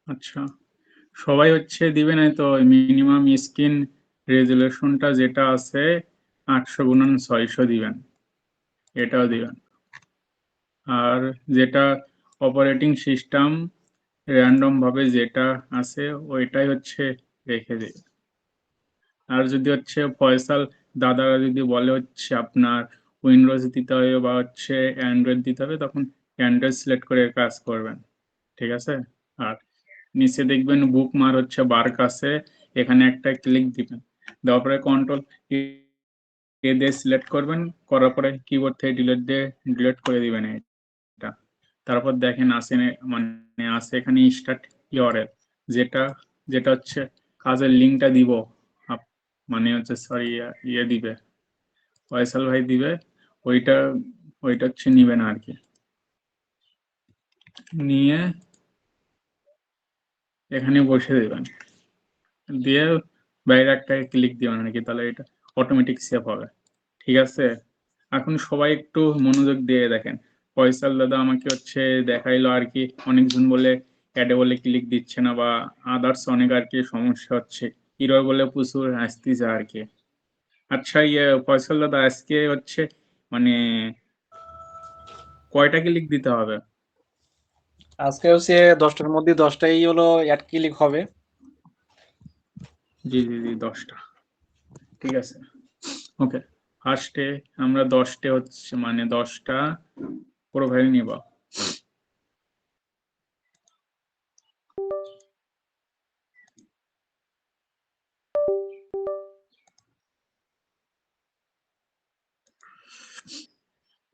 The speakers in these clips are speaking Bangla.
আচ্ছা, সবাই হচ্ছে দিবে না তো মিনিমাম স্ক্রিন রেজুলেশনটা যেটা আছে 800x600 দিবেন, এটাও দিবেন। আর যেটা অপারেটিং সিস্টেম র্যান্ডম ভাবে যেটা আছে ওইটাই হচ্ছে রেখে দিই। আর যদি হচ্ছে ফয়সাল দাদারা যদি বলে হচ্ছে আপনার উইন্ডোজ দিতে হবে বা হচ্ছে অ্যান্ড্রয়েড দিতে হবে, তখন অ্যান্ড্রয়েড সিলেক্ট করে কাজ করবেন, ঠিক আছে। আর নিচে দেখবেন বুক মার হচ্ছে বার্ক আছে, এখানে একটা ক্লিক দিবেন, দেওয়ার পরে কন্ট্রোল এ দিয়ে সিলেক্ট করবেন, করার পরে কিবোর্ড থেকে ডিলিট দিয়ে ডিলিট করে দিবেন এটা। তারপর দেখেন আসে, মানে আছে এখানে স্টার্ট ইউআরএল, যেটা যেটা হচ্ছে কাজের লিঙ্কটা দিব, মানে হচ্ছে সরি ইয়ে দিবে, ফয়সাল ভাই দিবে, ওইটা ওইটা হচ্ছে নিবেন আর কি। নিয়ে এখানে বসে দেবেন, দিয়ে বাইরে একটা ক্লিক দিবেন আর কি, তাহলে এটা অটোমেটিক সেভ হবে, ঠিক আছে। এখন সবাই একটু মনোযোগ দিয়ে দেখেন, ফয়সাল দাদা আমাকে হচ্ছে দেখাইলো আর কি, অনেকজন বলে অ্যাডে বলে ক্লিক দিচ্ছে না বা আদার্স অনেক আর কি সমস্যা হচ্ছে, এরর বলে প্রচুর আসতেছে আর কি। আচ্ছা ইয়ে ফয়সাল দাদা, আজকে হচ্ছে মানে কয়টা ক্লিক দিতে হবে? আজকে হচ্ছে 10টার মধ্যে 10টাই হলো অ্যাড ক্লিক হবে। জি জি জি, 10টা, ঠিক আছে, ওকে। ফার্স্টে আমরা 10টে হচ্ছে মানে 10টা প্রোফাইল নিব।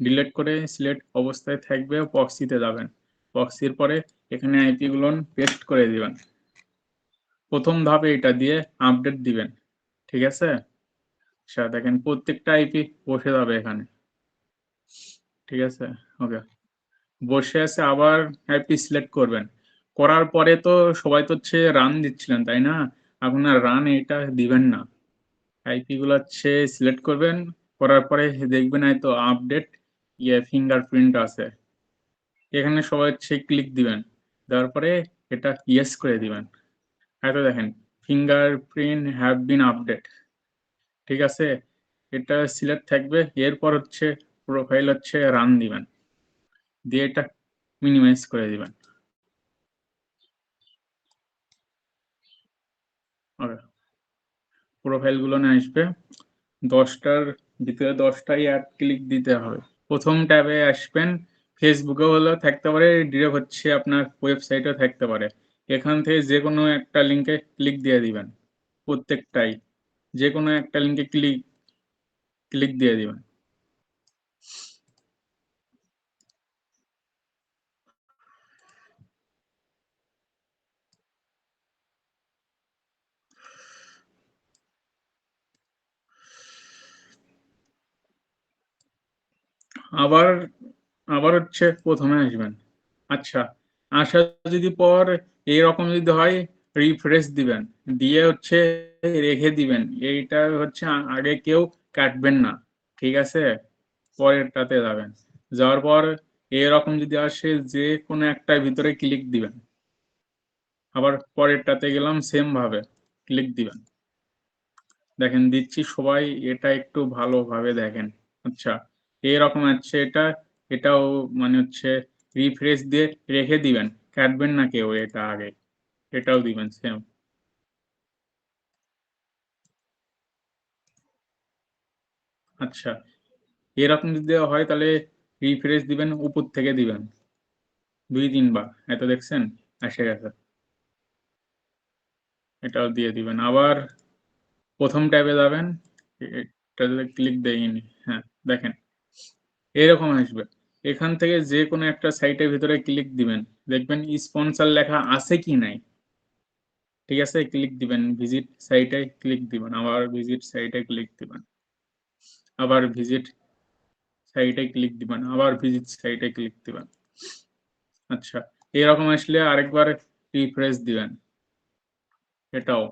ডিলিট করে সিলেক্ট অবস্থায় থাকবে, প্রক্সিতে যাবেন, প্রক্সির পরে এখানে আইপি গুলো পেস্ট করে দিবেন, প্রথম ধাপে এটা দিয়ে আপডেট দিবেন, ঠিক আছে। আচ্ছা দেখেন প্রত্যেকটা আইপি বসে যাবে এখানে, ঠিক আছে, ওকে। বসে আছে, আবার আইপি সিলেক্ট করবেন, করার পরে তো সবাই তো হচ্ছে রান দিচ্ছিলেন তাই না, এখন আর রান এটা দিবেন না, আইপি গুলো হচ্ছে সিলেক্ট করবেন, করার পরে দেখবেন হয়তো আপডেট ইয়ে ফিঙ্গারপ্রিন্ট আছে, এখানে সবাই হচ্ছে ক্লিক দিবেন, দেওয়ার পরে এটা ইয়েস করে দিবেন, হয়তো দেখেন ফিঙ্গারপ্রিন্ট হ্যাভ বিন আপডেট, ঠিক আছে, এটা সিলেক্ট থাকবে, এরপর হচ্ছে প্রোফাইল হচ্ছে রান দিবেন, দিয়ে এটা মিনিমাইজ করে দিবেন, ওকে। প্রোফাইল গুলো না আসবে, 10টার ভিতরে 10টাই অ্যাড ক্লিক দিতে হবে। প্রথম ট্যাবে আসবেন, ফেসবুকে হলেও থাকতে পারে, ডিরেক্ট হচ্ছে আপনার ওয়েবসাইটেও থাকতে পারে, এখান থেকে যে কোনো একটা লিঙ্কে ক্লিক দিয়ে দিবেন, প্রত্যেকটাই যে কোনো একটা লিঙ্কে ক্লিক ক্লিক দিয়ে দিবেন। আবার আবার হচ্ছে প্রথমে আসবেন, আচ্ছা, আসা যদি পর এইরকম যদি হয়, রিফ্রেশ দিবেন, দিয়ে হচ্ছে রেখে দিবেন, এইটা হচ্ছে আগে কেউ কাটবেন না, ঠিক আছে, পরেরটাতে যাবেন, যাওয়ার পর এরকম যদি আসে যে কোনো একটা ভিতরে ক্লিক দিবেন, আবার পরেরটাতে গেলাম সেম ভাবে ক্লিক দিবেন, দেখেন দিচ্ছি সবাই, এটা একটু ভালোভাবে দেখেন। আচ্ছা, এরকম আছে এটা, এটাও মানে হচ্ছে রিফ্রেশ দিয়ে রেখে দিবেন, কাটবেন না কেউ এটা আগে, এটাও দিবেন সেম। আচ্ছা, এরকম যদি দেওয়া হয় তাহলে রিফ্রেশ দিবেন, উপর থেকে দিবেন 2-3 বার, এত দেখছেন এসে গেছে, এটাও দিয়ে দিবেন, আবার প্রথম ট্যাবে যাবেন, এটাতে ক্লিক দেয়নি, হ্যাঁ দেখেন এরকম আসবে, এখান থেকে যে কোনো একটা সাইটের ভিতরে ক্লিক দিবেন, দেখবেন স্পন্সর লেখা আছে কি নাই, ঠিক আছে, ক্লিক দিবেন, ভিজিট সাইটে ক্লিক দিবেন, আবার ভিজিট সাইটে ক্লিক দিবেন, আবার ভিজিট সাইটে ক্লিক দিবেন, আবার ভিজিট সাইটে ক্লিক দিবেন। আচ্ছা, এরকম আসলে আরেকবার রিফ্রেশ দিবেন, এটাও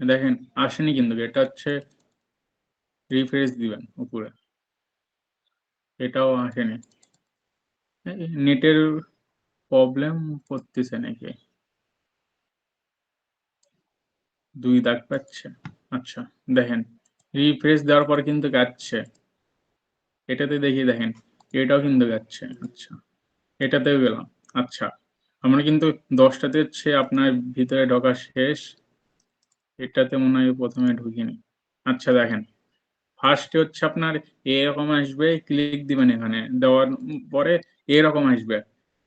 দেখেন আসেনি, কিন্তু এটা হচ্ছে রিফ্রেশ দিবেন উপরে, এটাও আসেনি, নেটের প্রবলেম করতেছে নাকি? 2 দাগ পাচ্ছে। আচ্ছা দেখেন, রিফ্রেশ দেওয়ার পর কিন্তু যাচ্ছে। এটাতে দেখি দেখেন, এটাও কিন্তু যাচ্ছে। আচ্ছা, এটাতেও গেলাম। আচ্ছা, আমরা কিন্তু 10টাতে হচ্ছে আপনার ভিতরে ঢোকা শেষ। এটাতে মনে হয় প্রথমে ঢুকিনি। আচ্ছা দেখেন, ফার্স্টে হচ্ছে আপনার এরকম আসবে, ক্লিক দিবেন এখানে। দেওয়ার পরে এরকম আসবে।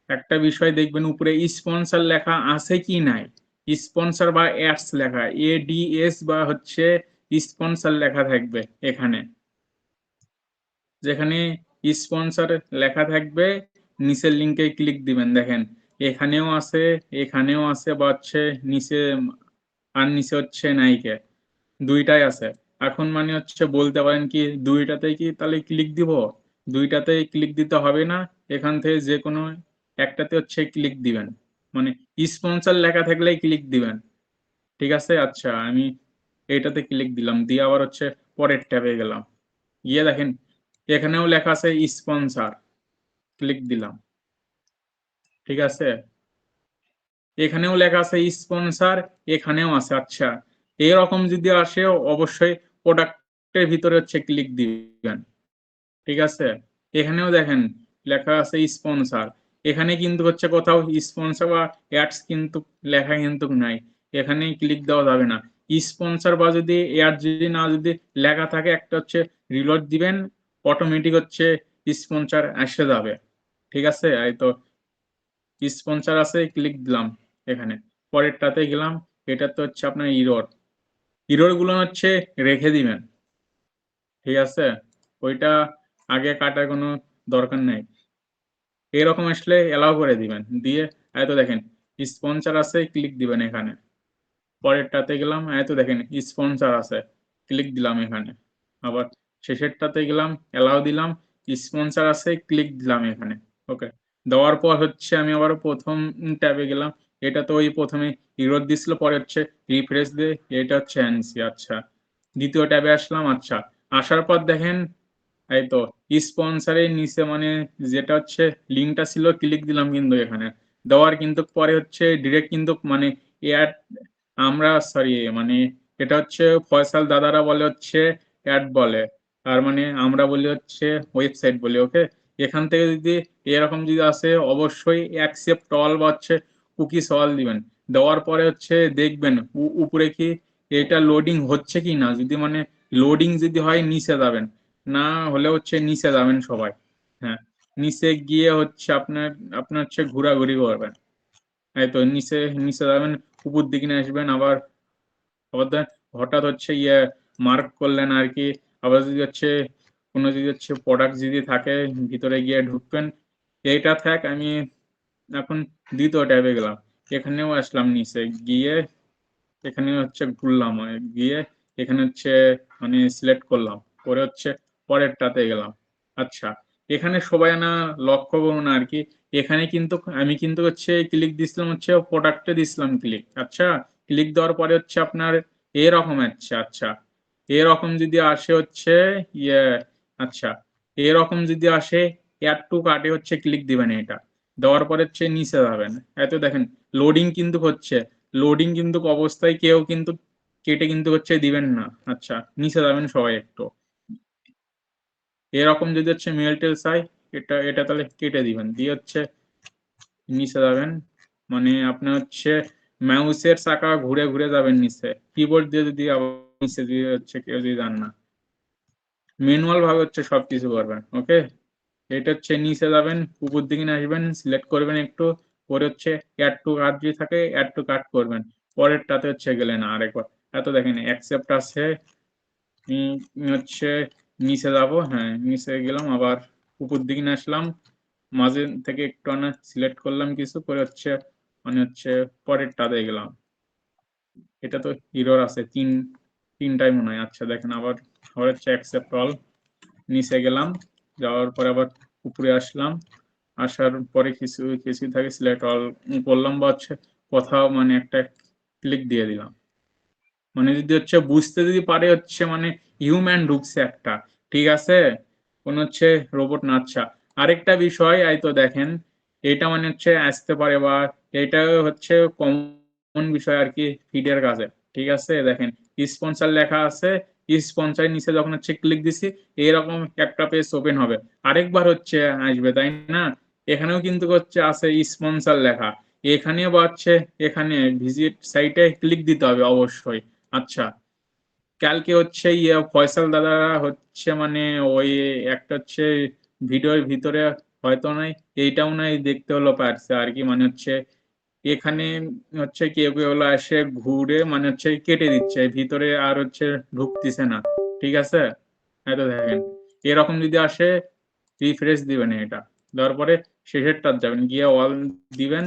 একটা বিষয় দেখবেন উপরে স্পন্সর লেখা আছে কি নাই? স্পন্সর বা অ্যাডস লেখা, এডিএস বা হচ্ছে স্পন্সর লেখা থাকবে এখানে। যেখানে স্পন্সর লেখা থাকবে নিচের লিংকে ক্লিক দিবেন। দেখেন এখানেও আছে, এখানেও আছে বা হচ্ছে নিচে, আর নিচে হচ্ছে নাইকে। 2টাই আছে। এখন মানে হচ্ছে বলতে পারেন কি 2টাতেই কি তাহলে ক্লিক দিব? 2টাতেই ক্লিক দিতে হবে না। এখান থেকে যেকোনো একটাতে হচ্ছে ক্লিক দিবেন। মানে স্পন্সর লেখা থাকলেই ক্লিক দিবেন। ঠিক আছে? আচ্ছা আমি এটাতে ক্লিক দিলাম। দিয়ে আবার হচ্ছে পরের ট্যাবে গেলাম। গিয়ে দেখেন এখানেও লেখা আছে স্পন্সর। ক্লিক দিলাম। ঠিক আছে? এখানেও লেখা আছে স্পন্সর, এখানেও আছে। আচ্ছা, এরকম যদি আসে অবশ্যই প্রোডাক্টের ভিতরে হচ্ছে ক্লিক দিবেন। ঠিক আছে? এখানেও দেখেন লেখা আছে স্পন্সর। এখানে কিন্তু হচ্ছে কোথাও স্পন্সর বা অ্যাডস কিন্তু লেখা কিন্তু নাই। এখানে ক্লিক দেওয়া যাবে না। স্পন্সর বা যদি অ্যাড যদি লেখা থাকে একটা হচ্ছে রিলোড দিবেন, অটোমেটিক হচ্ছে স্পন্সর এসে যাবে। ঠিক আছে? এই তো স্পন্সর আছে, ক্লিক দিলাম এখানে। পরেরটাতে গেলাম, এটাতে হচ্ছে আপনার ইরর গুলো হচ্ছে রেখে দিবেন। ঠিক আছে? ওইটা আগে কাটার কোনো দরকার নেই। এরকম আসলে এলাও করে দিবেন। দিয়ে এই তো দেখেন স্পন্সর আছে, ক্লিক দিবেন এখানে। পরেরটাতে গেলাম, এই তো দেখেন স্পন্সর আছে, ক্লিক দিলাম এখানে। আবার শেষেরটাতে গেলাম, এলাও দিলাম, স্পন্সর আছে, ক্লিক দিলাম এখানে। ওকে। দেওয়ার পর হচ্ছে আমি আবার প্রথম ট্যাবে গেলাম। এটা তো ওই প্রথমে ইরর দিছিল, পরে হচ্ছে রিফ্রেশ দিয়ে এটা হচ্ছে আনছি। আচ্ছা, দ্বিতীয় ট্যাবে আসলাম। আচ্ছা, আসার পর দেখেন এই তো স্পন্সরের নিচে মানে যেটা হচ্ছে লিঙ্কটা ছিল, ক্লিক দিলাম কিন্তু এখানে। দেওয়ার কিন্তু পরে হচ্ছে ডিরেক্ট কিন্তু মানে এড, আমরা সরি মানে এটা হচ্ছে ফয়সাল দাদারা বলে হচ্ছে অ্যাড বলে, আর মানে আমরা বলি হচ্ছে ওয়েবসাইট বলি। ওকে, এখান থেকে যদি এরকম যদি আসে অবশ্যই অ্যাকসেপ্ট অল বা হচ্ছে কুকিজ অল দিবেন। দেওয়ার পরে হচ্ছে দেখবেন উপরে কি এটা লোডিং হচ্ছে কি না। যদি মানে লোডিং যদি হয় নিচে যাবেন, না হলে হচ্ছে নিচে যাবেন সবাই। হ্যাঁ, নিচে গিয়ে হচ্ছে আপনার আপনার হচ্ছে ঘোরাঘুরি করবেন। এই তো নিচে নিচে যাবেন, উপর দিকে নিয়ে আসবেন। আবার আবার হঠাৎ হচ্ছে মার্ক করলেন আর কি। আবার যদি হচ্ছে কোনো যদি হচ্ছে প্রোডাক্ট যদি থাকে ভিতরে গিয়ে ঢুকবেন। এইটা থাক, আমি এখন দ্বিতীয় ট্যাবে গেলাম। এখানেও আসলাম নিচে গিয়ে, এখানে হচ্ছে ঘুরলাম, গিয়ে এখানে হচ্ছে মানে সিলেক্ট করলাম, করে হচ্ছে পরেরটাতে গেলাম। আচ্ছা, এখানে সবাই না লক্ষ্য করুন আর কি। এখানে কিন্তু আমি কিন্তু হচ্ছে ক্লিক দিছিলাম হচ্ছে প্রোডাক্টে দিছিলাম ক্লিক। আচ্ছা, ক্লিক দেওয়ার পরে হচ্ছে আপনার এরকম আসছে। আচ্ছা, এরকম যদি আসে হচ্ছে ইয়ে, আচ্ছা এরকম যদি আসে অ্যাড টু কার্টে হচ্ছে ক্লিক দিবেন। এটা দেওয়ার পরে হচ্ছে নিচে যাবেন। এত দেখেন লোডিং কিন্তু হচ্ছে, লোডিং কিন্তু অবস্থায় কেউ কিন্তু কেটে কিন্তু হচ্ছে দিবেন না। আচ্ছা, নিচে যাবেন সবাই একটু। এরকম যদি হচ্ছে মেল টেল চাই, এটা এটা তাহলে কেটে দিবেন। দিয়ে হচ্ছে নিচে যাবেন, মানে আপনার হচ্ছে মাউসের চাকা ঘুরে ঘুরে যাবেন নিচে। কিবোর্ড দিয়ে যদি আবার নিচে যদি হচ্ছে কেউ যদি যান না, ম্যানুয়াল ভাবে হচ্ছে সবকিছু করবেন। ওকে, এটা হচ্ছে নিচে যাবেন, উপর দিকে আসবেন, সিলেক্ট করবেন একটু, পরে হচ্ছে অ্যাড টু কার্ট যদি থাকে অ্যাড টু কার্ট করবেন। পরেরটাতে হচ্ছে গেলেন আরেকবার। এত দেখেন অ্যাকসেপ্ট আছে, হচ্ছে নিচে যাব। হ্যাঁ, নিচে গেলাম, আবার উপর দিকে আসলাম, মাঝে থেকে একটু আনা সিলেক্ট করলাম কিছু, করে হচ্ছে মানে হচ্ছে পরেরটাতে গেলাম। এটা তো এরর আছে তিনটাই মনে হয়। আচ্ছা দেখেন আবার আবার হচ্ছে অ্যাকসেপ্ট অল, নিচে গেলাম, যাওয়ার পরে আবার উপরে আসলাম। আসার পরে কিছু কিছু থাকে সিলেক্ট অল করলাম বা হচ্ছে কোথাও মানে একটা ক্লিক দিয়ে দিলাম। মানে যদি হচ্ছে বুঝতে যদি পারে হচ্ছে মানে হিউম্যান ঢুকছে একটা। ঠিক আছে, কোন হচ্ছে রোবট না। আচ্ছা, আরেকটা বিষয় এই তো দেখেন এটা মানে হচ্ছে আসতে পারে, বা এটা হচ্ছে কমন বিষয় আর কি ফিডের কাছে। ঠিক আছে, দেখেন স্পন্সর লেখা আছে, স্পন্সর নিচে যখন হচ্ছে ক্লিক দিছি এরকম একটা পেজ ওপেন হবে, আরেকবার হচ্ছে আসবে, তাই না? এখানেও কিন্তু হচ্ছে আছে স্পন্সর লেখা, এখানে বা হচ্ছে এখানে ভিজিট সাইটে ক্লিক দিতে হবে অবশ্যই। আচ্ছা, কালকে হচ্ছে ফয়সাল দাদারা হচ্ছে মানে ওই একটা হচ্ছে ভিডিওর ভিতরে হয়তো নাই, এইটাও নাই দেখতে হলো পারছে আর কি, মানে হচ্ছে এখানে হচ্ছে কেউ কেউ হলো এসে ঘুরে মানে হচ্ছে কেটে দিচ্ছে ভিতরে, আর হচ্ছে ঢুকতেছে না। ঠিক আছে, হয়তো দেখেন এরকম যদি আসে রিফ্রেশ দিবেন, এটা দেওয়ার পরে শেষেরটা যাবেন, গিয়ে অল দিবেন,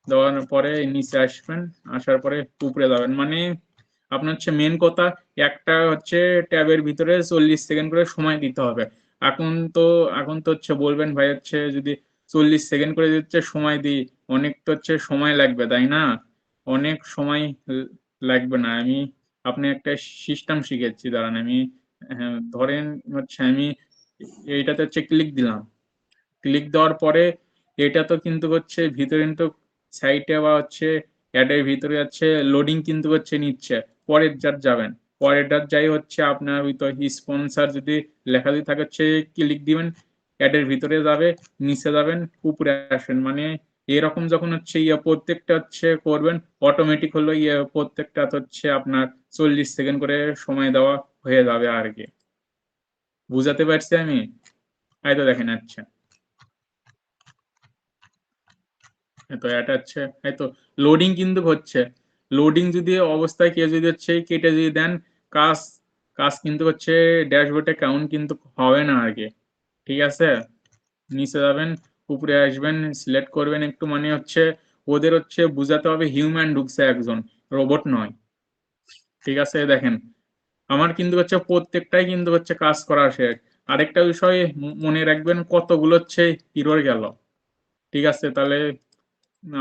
দেওয়ার পরে নিচে আসবেন, আসার পরে উপরে যাবেন, মানে আপনার হচ্ছে মেন কথা একটা হচ্ছে ট্যাবের ভিতরে 40 সেকেন্ড করে সময় দিতে হবে। এখন তো হচ্ছে বলবেন ভাই হচ্ছে যদি 40 সেকেন্ড করে হচ্ছে সময় দিই, অনেক তো হচ্ছে সময় লাগবে, তাই না? অনেক সময় লাগবে না, আমি আপনি একটা সিস্টেম শিখেছি, দাঁড়ান আমি ধরেন হচ্ছে আমি এইটাতে হচ্ছে ক্লিক দিলাম, ক্লিক দেওয়ার পরে এটা তো কিন্তু হচ্ছে ভিতরে কিন্তু সাইটে বা হচ্ছে অ্যাডের ভিতরে যাচ্ছে লোডিং কিন্তু হচ্ছে নিচ্ছে, পরের যার যাবেন, পরেরটার যাই হচ্ছে আপনার ওই তো স্পন্সর যদি লেখা দিয়ে থাকে হচ্ছে ক্লিক দিবেন, অ্যাডের ভিতরে যাবে, নিচে যাবেন, উপরে আসবেন, মানে এরকম যখন হচ্ছে প্রত্যেকটা হচ্ছে করবেন অটোমেটিক হলো প্রত্যেকটা হচ্ছে আপনার 40 সেকেন্ড করে সময় দেওয়া হয়ে যাবে আর কি। বুঝাতে পারছি আমি? এই তো দেখেন, আচ্ছা তো এটা হচ্ছে এই তো লোডিং কিন্তু হচ্ছে, লোডিং যদি অবস্থায় কেউ যদি হচ্ছে কেটে যদি দেন, কাজ কাজ কিন্তু হচ্ছে ড্যাশবোর্ডে কাউন্ট কিন্তু হবে না আর কি। ঠিক আছে, নিচে যাবেন, উপরে আসবেন, সিলেক্ট করবেন একটু, মানে হচ্ছে ওদের হচ্ছে বুঝাতে হবে হিউম্যান ঢুকছে একজন, রোবট নয়। ঠিক আছে, দেখেন আমার কিন্তু হচ্ছে প্রত্যেকটাই কিন্তু হচ্ছে কাজ করা শেষ। আরেকটা বিষয় মনে রাখবেন কতগুলো হচ্ছে ইরর গেল। ঠিক আছে, তাহলে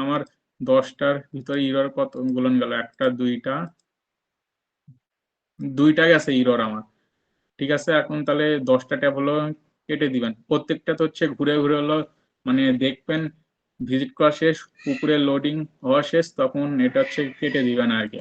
আমার 10টার ভিতরে ইরর কতগুলো গেল, একটা দুইটা গেছে ইরর আমার। ঠিক আছে, এখন তাহলে 10টা ট্যাব হলো কেটে দিবেন, প্রত্যেকটা তো হচ্ছে ঘুরে ঘুরে হলো মানে দেখবেন ভিজিট করা শেষ, উপরে লোডিং হওয়া শেষ, তখন এটা হচ্ছে কেটে দিবেন আর কি।